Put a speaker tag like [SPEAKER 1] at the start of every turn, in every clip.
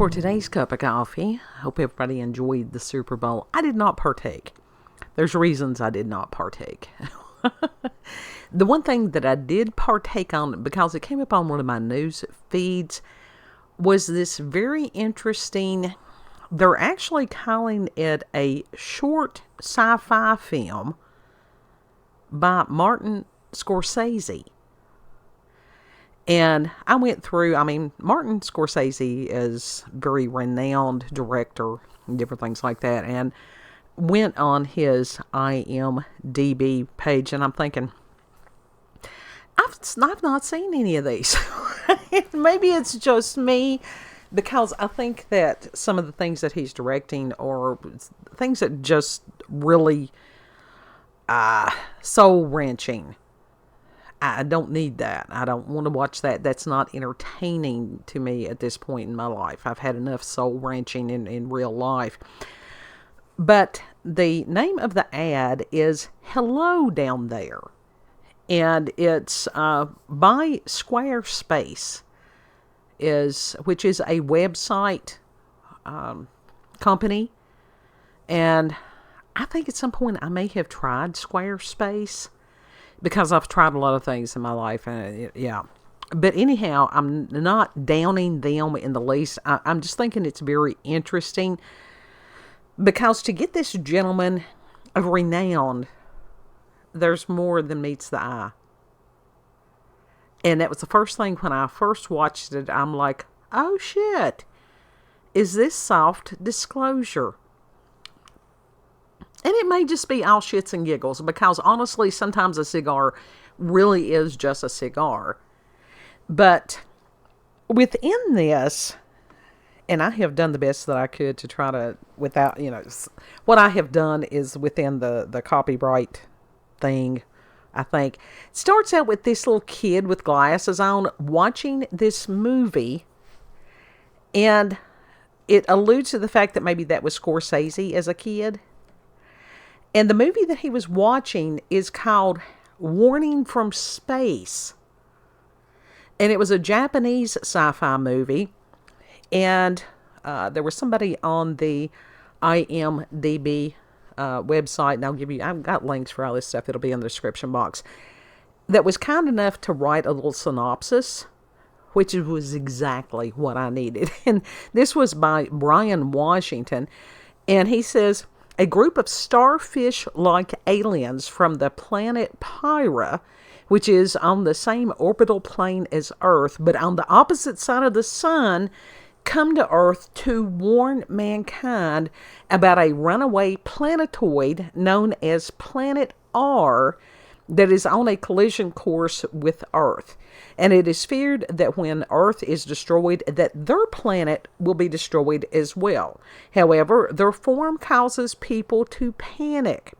[SPEAKER 1] for today's cup of coffee. Hope everybody enjoyed the Super Bowl. I did not partake. There's reasons I did not partake. The one thing that I did partake on, because it came up on one of my news feeds, was this very interesting, they're actually calling it a short sci-fi film by Martin Scorsese. And I went through, Martin Scorsese is a very renowned director and different things like that, and went on his IMDb page, and I'm thinking, I've not seen any of these. Maybe it's just me, because I think that some of the things that he's directing are things that just really soul-wrenching. I don't need that. I don't want to watch that. That's not entertaining to me at this point in my life. I've had enough soul-wrenching in real life. But the name of the ad is Hello Down There. And it's by Squarespace, which is a website company. And I think at some point I may have tried Squarespace, because I've tried a lot of things in my life, and yeah. But anyhow, I'm not downing them in the least. I'm just thinking it's very interesting, because to get this gentleman of renown, there's more than meets the eye. And that was the first thing when I first watched it. I'm like, oh shit, is this soft disclosure? And it may just be all shits and giggles, because honestly, sometimes a cigar really is just a cigar. But within this, and I have done the best that I could to try to, without, what I have done is within the copyright thing, I think. It starts out with this little kid with glasses on watching this movie, and it alludes to the fact that maybe that was Scorsese as a kid. And the movie that he was watching is called Warning from Space. And it was a Japanese sci-fi movie. And there was somebody on the IMDb website, and I've got links for all this stuff, it'll be in the description box, that was kind enough to write a little synopsis, which was exactly what I needed. And this was by Brian Washington. And he says, a group of starfish-like aliens from the planet Pyra, which is on the same orbital plane as Earth, but on the opposite side of the sun, come to Earth to warn mankind about a runaway planetoid known as Planet R that is on a collision course with Earth. And it is feared that when Earth is destroyed, that their planet will be destroyed as well. However, their form causes people to panic.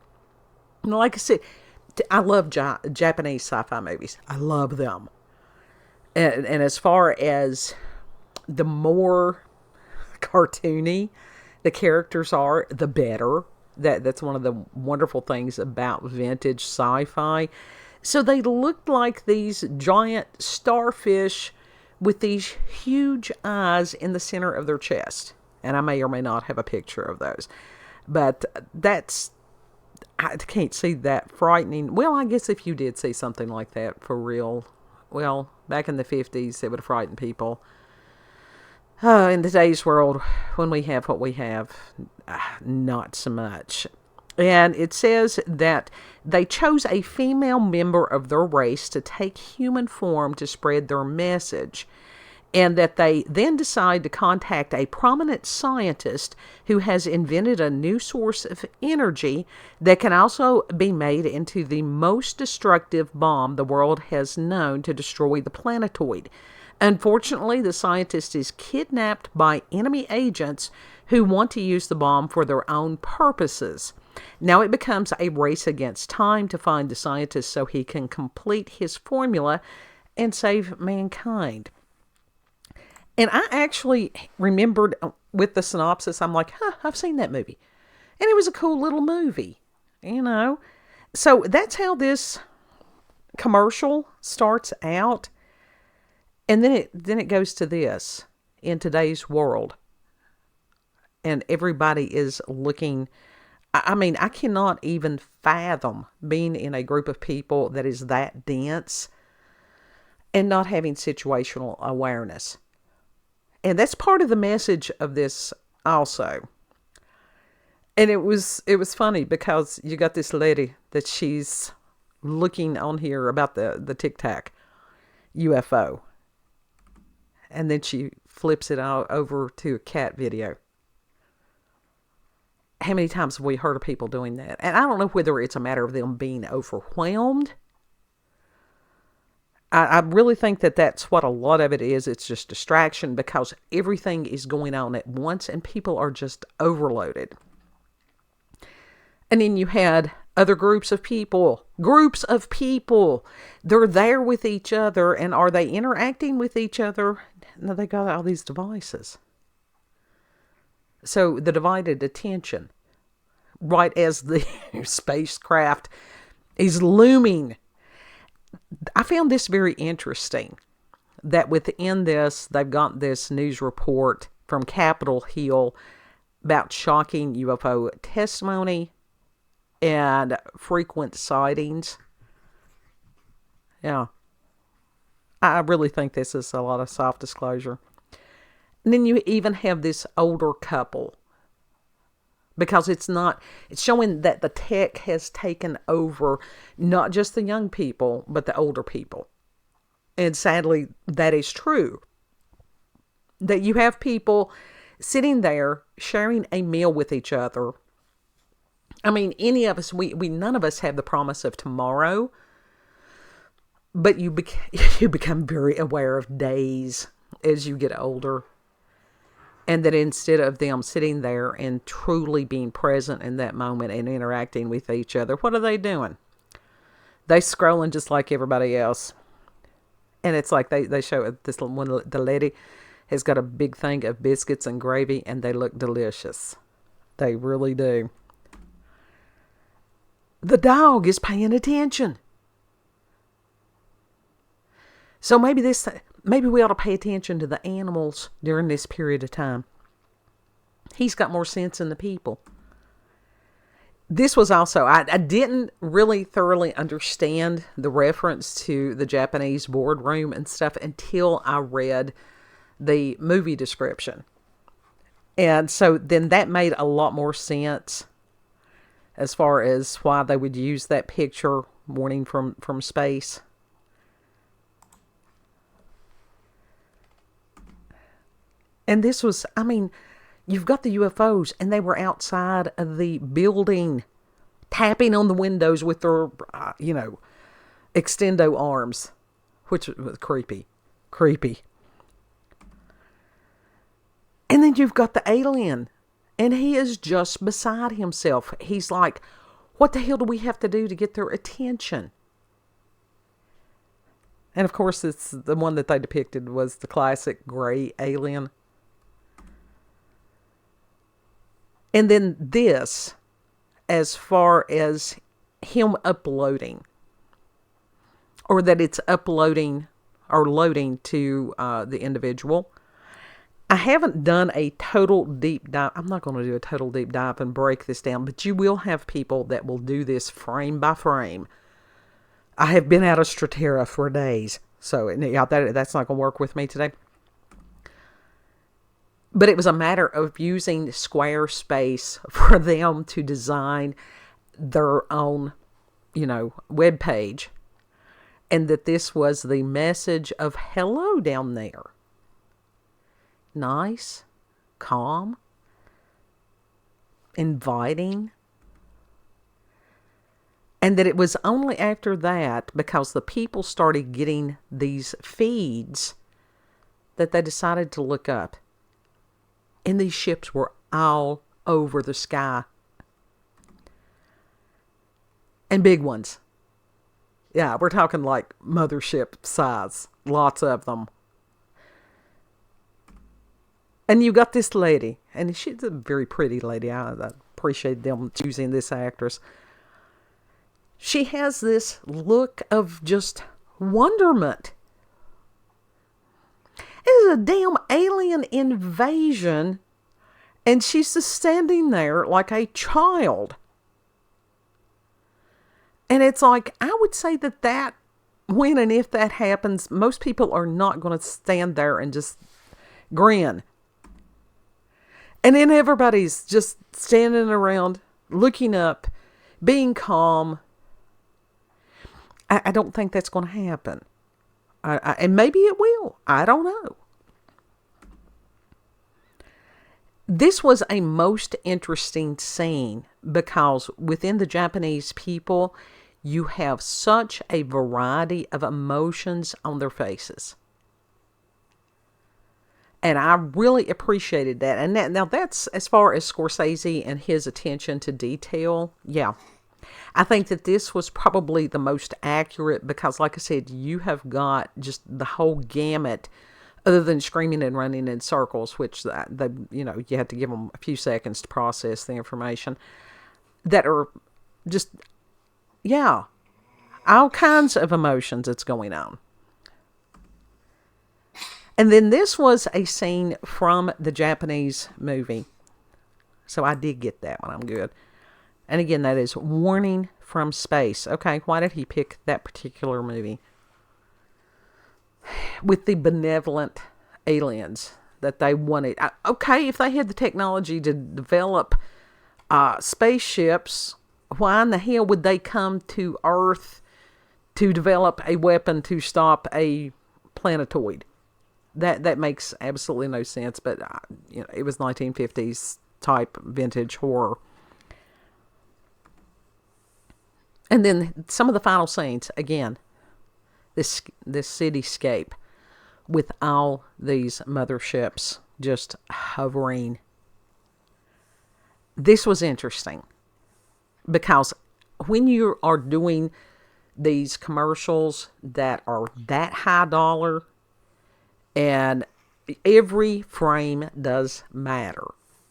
[SPEAKER 1] And like I said, I love Japanese sci-fi movies. I love them. And as far as the more cartoony the characters are, the better. That's one of the wonderful things about vintage sci-fi. So they looked like these giant starfish with these huge eyes in the center of their chest. And I may or may not have a picture of those. But I can't see that frightening. Well, I guess if you did see something like that for real, well, back in the 50s, it would have frightened people. In today's world, when we have what we have, not so much. And it says that they chose a female member of their race to take human form to spread their message. And that they then decide to contact a prominent scientist who has invented a new source of energy that can also be made into the most destructive bomb the world has known to destroy the planetoid. Unfortunately, the scientist is kidnapped by enemy agents who want to use the bomb for their own purposes. Now it becomes a race against time to find the scientist so he can complete his formula and save mankind. And I actually remembered with the synopsis, I'm like, I've seen that movie. And it was a cool little movie, So that's how this commercial starts out. And then it goes to this. In today's world, and everybody is looking. I mean, I cannot even fathom being in a group of people that is that dense and not having situational awareness. And that's part of the message of this also. And it was funny because you got this lady that she's looking on here about the Tic Tac UFO. And then she flips it out over to a cat video. How many times have we heard of people doing that? And I don't know whether it's a matter of them being overwhelmed. I really think that that's what a lot of it is. It's just distraction because everything is going on at once and people are just overloaded. And then you had other groups of people. They're there with each other, and are they interacting with each other? No, they got all these devices. So the divided attention, right as the spacecraft is looming. I found this very interesting, that within this, they've got this news report from Capitol Hill about shocking UFO testimony and frequent sightings. Yeah. I really think this is a lot of self-disclosure. And then you even have this older couple, because it's showing that the tech has taken over not just the young people, but the older people. And sadly, that is true. That you have people sitting there sharing a meal with each other. I mean, any of us, we none of us have the promise of tomorrow, but you become very aware of days as you get older. And that instead of them sitting there and truly being present in that moment and interacting with each other, what are they doing? They scrolling just like everybody else. And it's like they show this one, the lady has got a big thing of biscuits and gravy, and they look delicious. They really do. The dog is paying attention. So maybe we ought to pay attention to the animals during this period of time. He's got more sense than the people. This was also, I didn't really thoroughly understand the reference to the Japanese boardroom and stuff until I read the movie description. And so then that made a lot more sense as far as why they would use that picture, warning from space. And this was, I mean, you've got the UFOs, and they were outside of the building, tapping on the windows with their, extendo arms, which was creepy. And then you've got the alien, and he is just beside himself. He's like, what the hell do we have to do to get their attention? And of course, it's the one that they depicted was the classic gray alien. And then this, as far as him uploading, or that it's uploading or loading to the individual. I haven't done a total deep dive. I'm not going to do a total deep dive and break this down, but you will have people that will do this frame by frame. I have been out of Stratera for days, so yeah, that's not going to work with me today. But it was a matter of using Squarespace for them to design their own, web page. And that this was the message of hello down there. Nice, calm, inviting. And that it was only after that, because the people started getting these feeds, that they decided to look up. And these ships were all over the sky. And big ones. Yeah, we're talking like mothership size. Lots of them. And you got this lady. And she's a very pretty lady. I appreciate them choosing this actress. She has this look of just wonderment. It is a damn alien invasion, And she's just standing there like a child. And it's like, I would say that when and if that happens, most people are not going to stand there and just grin. And then everybody's just standing around, looking up, being calm. I don't think that's going to happen. And maybe it will. I don't know. This was a most interesting scene because within the Japanese people, you have such a variety of emotions on their faces. And I really appreciated that. And now that's as far as Scorsese and his attention to detail. Yeah. I think that this was probably the most accurate because, like I said, you have got just the whole gamut, other than screaming and running in circles, which you have to give them a few seconds to process the information, that are just, yeah, all kinds of emotions that's going on. And then this was a scene from the Japanese movie. So I did get that one. I'm good. And again, that is Warning from Space. Okay, why did he pick that particular movie? With the benevolent aliens that they wanted. Okay, if they had the technology to develop spaceships, why in the hell would they come to Earth to develop a weapon to stop a planetoid? That makes absolutely no sense, but it was 1950s type vintage horror. And then some of the final scenes, again, this cityscape with all these motherships just hovering. This was interesting because when you are doing these commercials that are that high dollar, and every frame does matter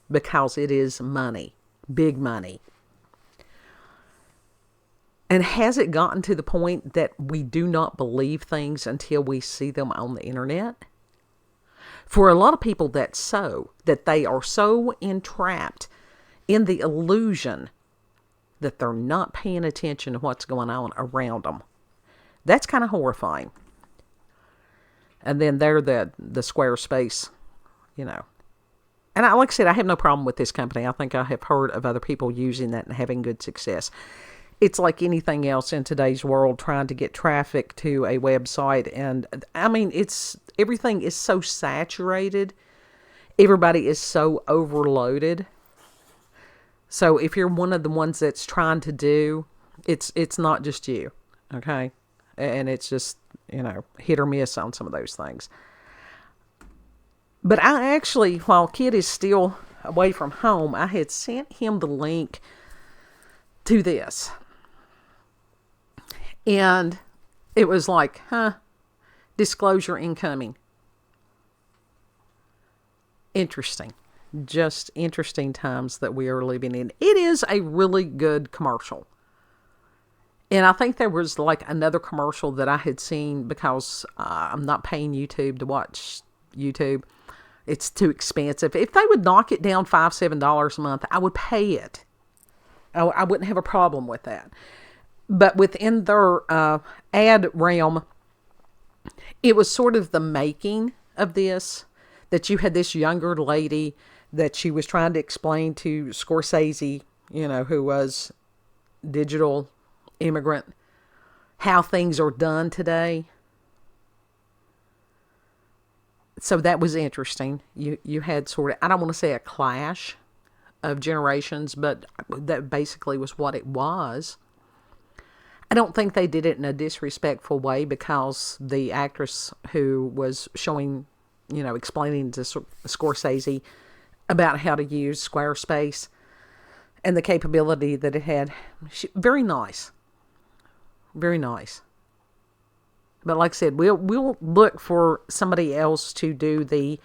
[SPEAKER 1] because it is money, big money. And has it gotten to the point that we do not believe things until we see them on the internet? For a lot of people, that's so, that they are so entrapped in the illusion that they're not paying attention to what's going on around them. That's kind of horrifying. And then they're the Squarespace, And like I said, I have no problem with this company. I think I have heard of other people using that and having good success. It's like anything else in today's world, trying to get traffic to a website. And I mean, everything is so saturated. Everybody is so overloaded. So if you're one of the ones that's trying to do, it's not just you. Okay. And it's just, hit or miss on some of those things. But I actually, while Kid is still away from home, I had sent him the link to this. And it was like, disclosure incoming. Interesting. Just interesting times that we are living in. It is a really good commercial. And I think there was like another commercial that I had seen because I'm not paying YouTube to watch YouTube. It's too expensive. If they would knock it down $5-7 a month, I would pay it. I wouldn't have a problem with that. But within their ad realm, it was sort of the making of this, that you had this younger lady that she was trying to explain to Scorsese, who was digital immigrant, how things are done today. So that was interesting. You had sort of, I don't want to say a clash of generations, but that basically was what it was. I don't think they did it in a disrespectful way because the actress who was showing, explaining to Scorsese about how to use Squarespace and the capability that it had, very nice. Very nice. But like I said, we'll look for somebody else to do the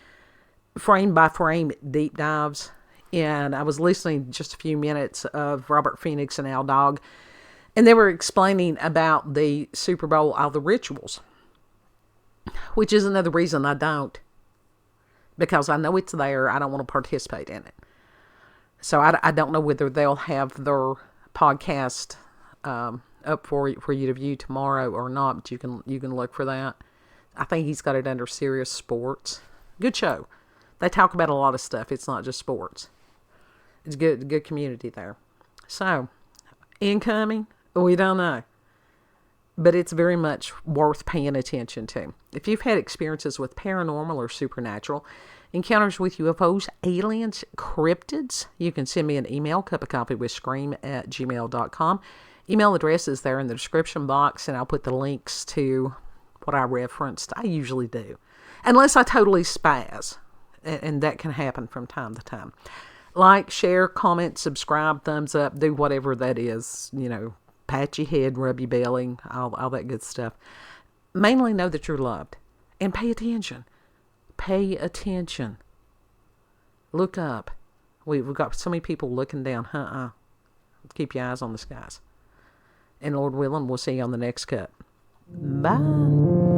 [SPEAKER 1] frame by frame deep dives. And I was listening just a few minutes of Robert Phoenix and Al Dog, and they were explaining about the Super Bowl, all the rituals, which is another reason I don't, because I know it's there. I don't want to participate in it. So I don't know whether they'll have their podcast up for you to view tomorrow or not, but you can look for that. I think he's got it under Serious Sports. Good show. They talk about a lot of stuff. It's not just sports. It's good community there. So, incoming, we don't know. But it's very much worth paying attention to. If you've had experiences with paranormal or supernatural, encounters with UFOs, aliens, cryptids, you can send me an email, cupofcoffeewithscream@gmail.com. Email address is there in the description box, and I'll put the links to what I referenced. I usually do. Unless I totally spaz, and that can happen from time to time. Like, share, comment, subscribe, thumbs up, do whatever that is, pat your head, rub your belly, all that good stuff. Mainly know that you're loved. And pay attention. Pay attention. Look up. We've got so many people looking down. Keep your eyes on the skies. And Lord willing, we'll see you on the next cut. Bye.